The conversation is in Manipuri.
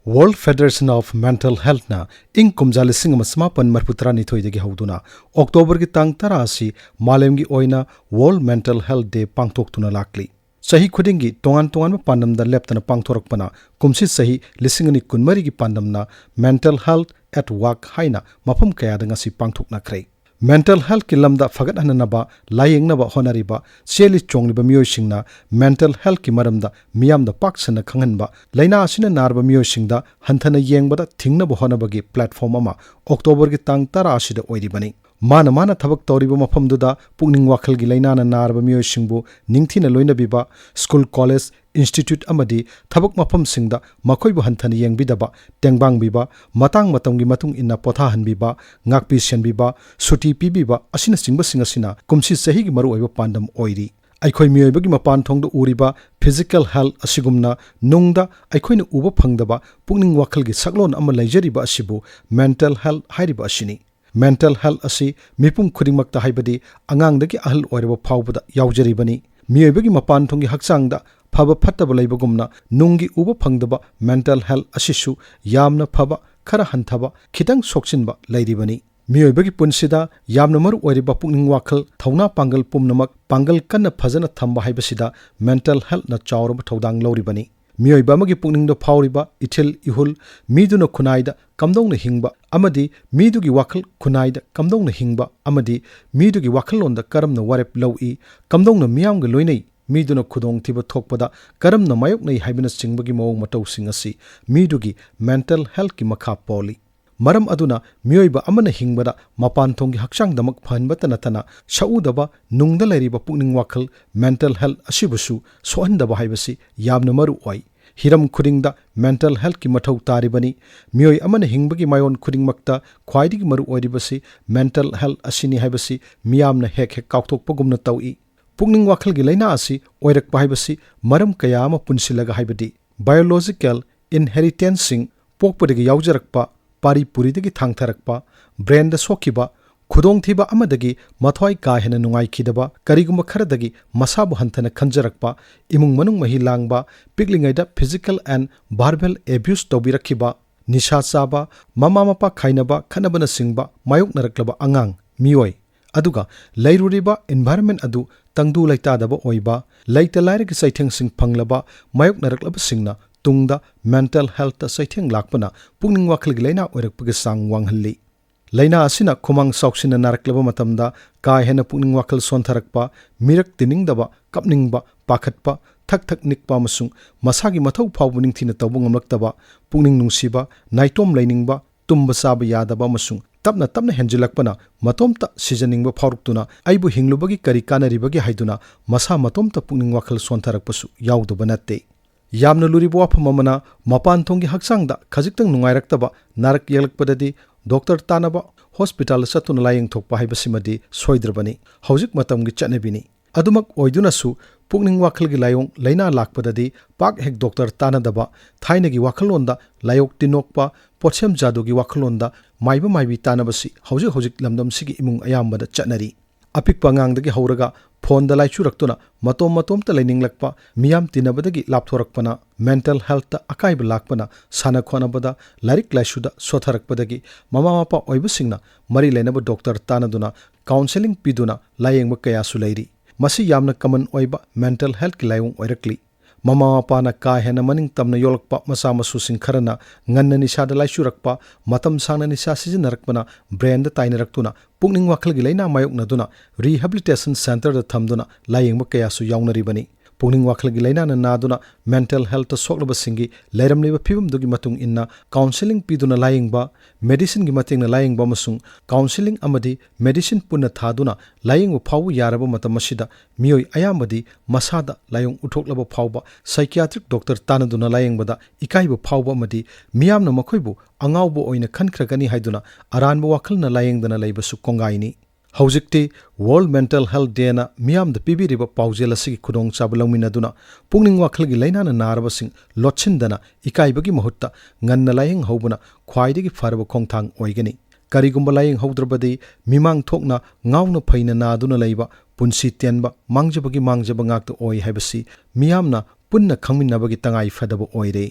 World Federation of Mental Health na ing kumja lising masmapan marputra nithoi degi hauduna October gi tang tara asi malem gi oina World Mental Health Day pangthoktuna lakli sahi khudingi tongan pandam da leptana pangthorakpana kumsi sahi lising ani kunmari gi pandam na Mental Health at Work haina mafam kaya da ngasi pangthokna khrei Mental health ki lamda fagat hananaba layingnaba honariba seli chongliba miyoisingna mental health ki maramda miyamda paksana khanganba laina asina narba miyoisingda hanthana yengbada thingnaba honabagi platform ama October gi tang tara asida oiribani mana thabak tawriba mafamduda pukning wakhal gi laina na narba miyoisingbu ningthina loina biba school college institute amadi thabak mafam singda makhoi bu hanthana yengbidaba tengbang biba matang gi matung inna potha hanbiba ngakpi senbiba suti pibiba asina singba singasina kumsi sahi gi maru oiba pandam oiri aikhoi miyoibagi mapan thongda uriba physical health asigumna nungda aikhoina uba phangdaba pukning wakhal gi saklon ama laijariba asibu mental health hairiba asini mental health asi mipum khudingmakta haibadi angangdagi ahal oiraba phawbada yaujaribani miyoibagi mapan thongi hakchangda phaba phattaba leibagumna nungi uba phangdaba mental health asisu yamna phaba khara hanthaba khitang sokchinba leiribani miyoibagi punsida yamna maru oiriba pukning wakhal thauna pangal pumnamak pangal kanna phajana thamba haibasida mental health na chawraba thodang loribani miyoiba amagi pukningda phawriba ithil ihul miduna khunaida kamdongna hingba amadi midugi wakhal khunaida kamdongna hingba amadi midugi wakhalonda karamna warep lowi kamdongna miyamga loinai miduna khudong thiba thokpada karamna mayoknai haibina singbagi mawong matau singasi midugi mental health ki makha poli maram aduna miyoiba amana hingbada mapan thonggi hakchang damak phanbata natana shaudaba nungda lairiba pukning wakhal mental health asibusu sohandaba haibasi yamna maru oi hiram khudingda mental health ki mathau taribani miyoi amana hingbagi mayon khudingmakta khwaidigi maru oiribasi mental health asini haibasi miyamna hek kauthokpagumna tawi pukning wakhal gi laina asi oirakpa haibasi maram kaya ama punsilaga haibadi biological inheritance sing pokpadagi yaujarakpa pari puridagi thangtharakpa brain da sokiba khudong thiba amadagi mathoi ka hena nungai khidaba kariguma kharadagi masabu hanthana khanjarakpa imung manung mahi langba piklingaida physical and verbal abuse tobirakhiba nisha chaba mama mapa khainaba khanabana singba mayok naraklaba angang mioi aduga lairuriba environment adu tangdu laitadaba oiba laita lairigi saitheng sing phanglaba mayok naraklaba singna tungda mental health ta saitheng lakpana pukning wakhal gi laina oirakpagi sang wanghalli laina asina khumang sauksina naraklaba matamda ka hena pukning wakhal sontharakpa mirak tiningdaba kapningba pakhatpa thak nikpa masung masagi mathau phawbu ningthina tawbu ngamlaktaba pukning nungsiba naitom lainingba tumba saba yadaba masung tapna henjilakpana matomta sijaningba phawruktuna aibu hinglubagi kari kanaribagi haiduna masa matomta pukning wakhal sontharakpasu yaudaba natte yamna luribo wafamamana mapan thonggi hakchangda khajiktang nungairakhtaba narak yelakpadadi doctor tanaba hospital satuna layeng thokpa haibasimadi soidrabani hojik matamgi chatnebini adumak oidunasu pukning wakhalgi layong laina lakpadadi pak hek doctor tanadaba thainagi wakhalonda layok tinokpa potsem jadugi wakhalonda maibi tanabasi hojik lamdam sigi imung ayambada chatnari apikpa ngangdagi hauraga phone da laichuraktuna matom ta laininglakpa miyam tinabadagi lapthorakpana mental health ta akaiba lakpana sana khonabada larik laishuda sotharakpadagi mama mapa oibusingna mari lenaba doctor tanaduna counseling piduna layengba kaya su lairi masi yamna common oiba mental health ki layong oirakli mama mapa na ka hena maning tamna yolakpa masa masu singkharana nganna nisha da laishurakpa matam sangna nisha sijinarakpana brain da tainaraktuna pukning wakhal gi laina mayokna duna rehabilitation center da thamduna layengba kaya su yaunaribani pukning wakhal gi laina na naduna mental health ta soklaba singi lairamliba phibum dugi matung inna counseling piduna layengba medicine gi matingna layengba masung counseling amadi medicine punna thaduna layengba phawu yaraba matamasida miyoi ayamadi masada layong uthoklaba phawba psychiatric doctor tanaduna layengbada ikaiba phawba amadi miyamna makhoibu angawbo oina khankragani haiduna aranba wakhalna layengdana leibasu kongaini hojikti World Mental Health Day na miyamda pibiriba paujela sigi khudong chabalawminaduna pukning wakhalgi laina na narabasing lotchindana ikaibagi mahutta nganna layeng hobuna khwaidagi faraba khongthang oigani karigumba layeng haudrabadi mimang thokna ngawna phaina naduna leiba punsi tenba mangjaba ngakta oi haibasi miyamna punna khangminnabagi tangai fadaba oire